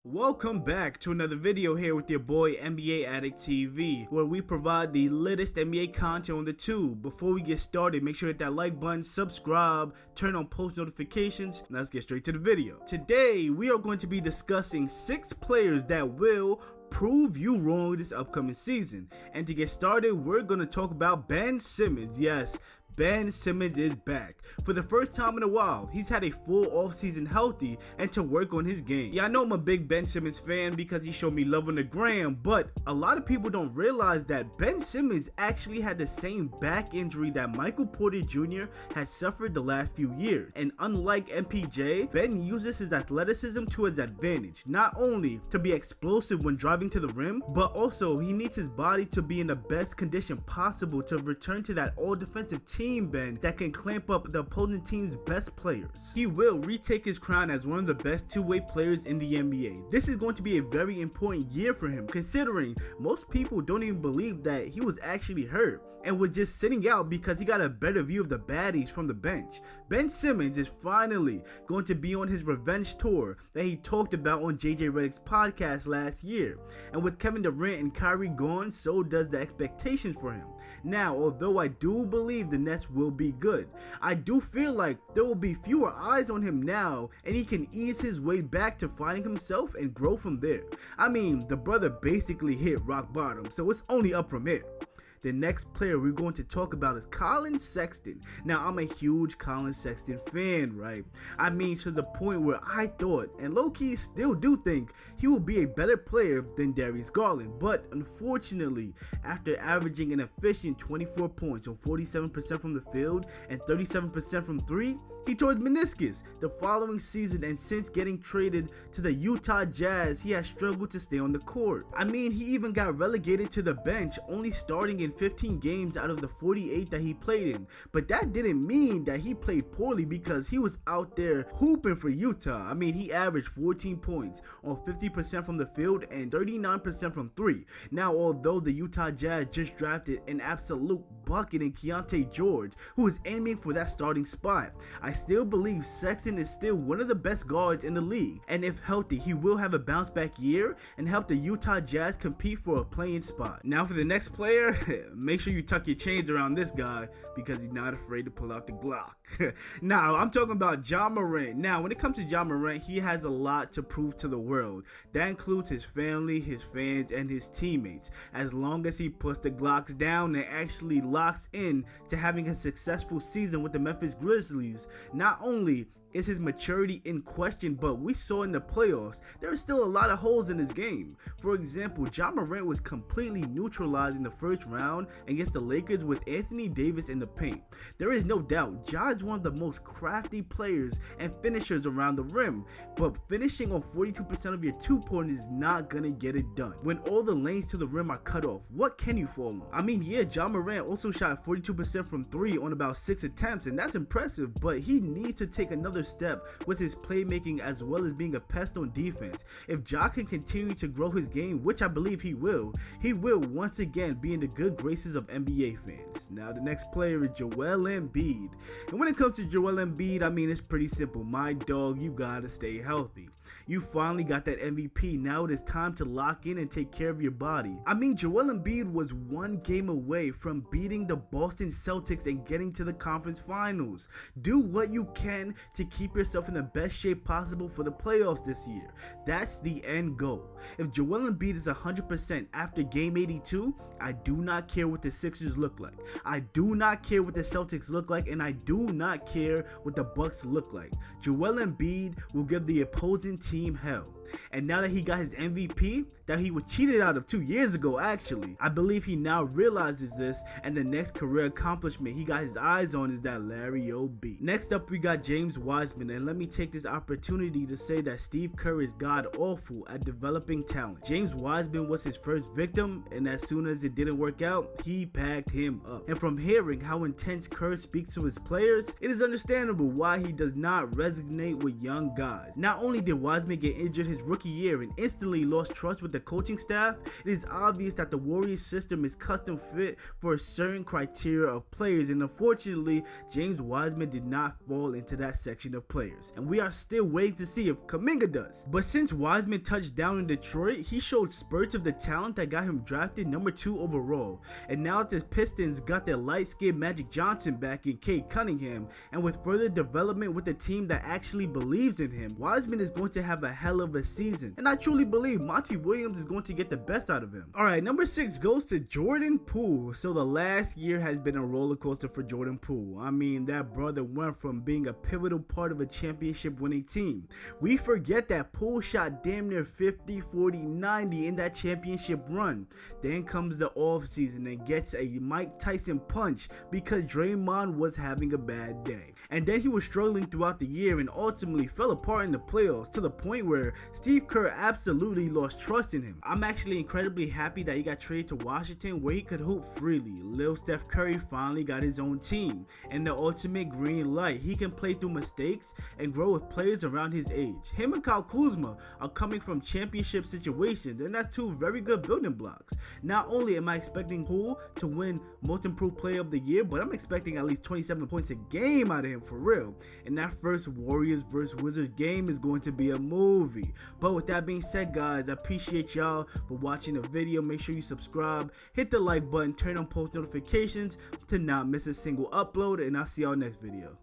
Welcome back to another video here with your boy NBA Addict TV, where we provide the latest NBA content on the tube. Before we get started, make sure to hit that like button, subscribe, turn on post notifications. Now let's get straight to the video. Today we are going to be discussing 6 players that will prove you wrong this upcoming season. And to get started, we're going to talk about Ben Simmons. Yes, Ben Simmons is back. For the first time in a while, he's had a full offseason healthy and to work on his game. Yeah, I know I'm a big Ben Simmons fan because he showed me love on the gram, but a lot of people don't realize that Ben Simmons actually had the same back injury that Michael Porter Jr. had suffered the last few years. And unlike MPJ, Ben uses his athleticism to his advantage, not only to be explosive when driving to the rim, but also he needs his body to be in the best condition possible to return to that all-defensive team Ben that can clamp up the opposing team's best players. He will retake his crown as one of the best two-way players in the NBA. This is going to be a very important year for him, considering most people don't even believe that he was actually hurt and was just sitting out because he got a better view of the baddies from the bench. Ben Simmons is finally going to be on his revenge tour that he talked about on JJ Redick's podcast last year. And with Kevin Durant and Kyrie gone, so does the expectations for him. Now, although I do believe the Nets will be good, I do feel like there will be fewer eyes on him now and he can ease his way back to finding himself and grow from there. I mean, the brother basically hit rock bottom, so it's only up from here. The next player we're going to talk about is Collin Sexton. Now, I'm a huge Collin Sexton fan, right? I mean, to the point where I thought, and low-key still do think, he will be a better player than Darius Garland. But unfortunately, after averaging an efficient 24 points on 47% from the field and 37% from 3, he tore his meniscus the following season, and since getting traded to the Utah Jazz, he has struggled to stay on the court. I mean, he even got relegated to the bench, only starting in 15 games out of the 48 that he played in. But that didn't mean that he played poorly, because he was out there hooping for Utah. I mean, he averaged 14 points on 50% from the field and 39% from 3. Now, although the Utah Jazz just drafted an absolute bucket in Keontae George, who is aiming for that starting spot, I still believe Sexton is still one of the best guards in the league, and if healthy, he will have a bounce back year and help the Utah Jazz compete for a playing spot. Now for the next player, make sure you tuck your chains around this guy because he's not afraid to pull out the Glock. Now I'm talking about Ja Morant. Now when it comes to Ja Morant, he has a lot to prove to the world. That includes his family, his fans, and his teammates. As long as he puts the Glocks down and actually locks in to having a successful season with the Memphis Grizzlies, not only is his maturity in question, but we saw in the playoffs there is still a lot of holes in his game. For example, Ja Morant was completely neutralized in the first round against the Lakers with Anthony Davis in the paint. There is no doubt Ja is one of the most crafty players and finishers around the rim, but finishing on 42% of your 2-pointers is not gonna get it done. When all the lanes to the rim are cut off, what can you fall on? I mean, yeah, Ja Morant also shot 42% from 3 on about 6 attempts, and that's impressive, but he needs to take another step with his playmaking as well as being a pest on defense. If Ja can continue to grow his game, which I believe he will once again be in the good graces of NBA fans. Now the next player is Joel Embiid. And when it comes to Joel Embiid, I mean, it's pretty simple. My dog, you gotta stay healthy. You finally got that MVP. Now it is time to lock in and take care of your body. I mean, Joel Embiid was one game away from beating the Boston Celtics and getting to the conference finals. Do what you can to keep yourself in the best shape possible for the playoffs this year. That's the end goal. If Joel Embiid is 100% after game 82, I do not care what the Sixers look like. I do not care what the Celtics look like, and I do not care what the Bucks look like. Joel Embiid will give the opposing team hell. And now that he got his MVP that he was cheated out of 2 years ago, actually, I believe he now realizes this, and the next career accomplishment he got his eyes on is that Larry O.B. Next up, we got James Wiseman, and let me take this opportunity to say that Steve Kerr is god awful at developing talent. James Wiseman was his first victim, and as soon as it didn't work out, he packed him up. And from hearing how intense Kerr speaks to his players, it is understandable why he does not resonate with young guys. Not only did Wiseman get injured his his rookie year and instantly lost trust with the coaching staff, it is obvious that the Warriors system is custom fit for a certain criteria of players, and unfortunately James Wiseman did not fall into that section of players, and we are still waiting to see if Kuminga does. But since Wiseman touched down in Detroit, he showed spurts of the talent that got him drafted number 2 overall, and now that the Pistons got their light-skinned Magic Johnson back in Cade Cunningham, and with further development with a team that actually believes in him, Wiseman is going to have a hell of a season, and I truly believe Monty Williams is going to get the best out of him. Alright, number 6 goes to Jordan Poole. So the last year has been a roller coaster for Jordan Poole. I mean, that brother went from being a pivotal part of a championship winning team. We forget that Poole shot damn near 50, 40, 90 in that championship run. Then comes the offseason and gets a Mike Tyson punch because Draymond was having a bad day. And then he was struggling throughout the year and ultimately fell apart in the playoffs to the point where Steve Kerr absolutely lost trust in him. I'm actually incredibly happy that he got traded to Washington where he could hoop freely. Lil Steph Curry finally got his own team and the ultimate green light. He can play through mistakes and grow with players around his age. Him and Kyle Kuzma are coming from championship situations, and that's 2 very good building blocks. Not only am I expecting Poole to win most improved player of the year, but I'm expecting at least 27 points a game out of him for real. And that first Warriors vs Wizards game is going to be a movie. But with that being said, guys, I appreciate y'all for watching the video. Make sure you subscribe, hit the like button, turn on post notifications to not miss a single upload, and I'll see y'all next video.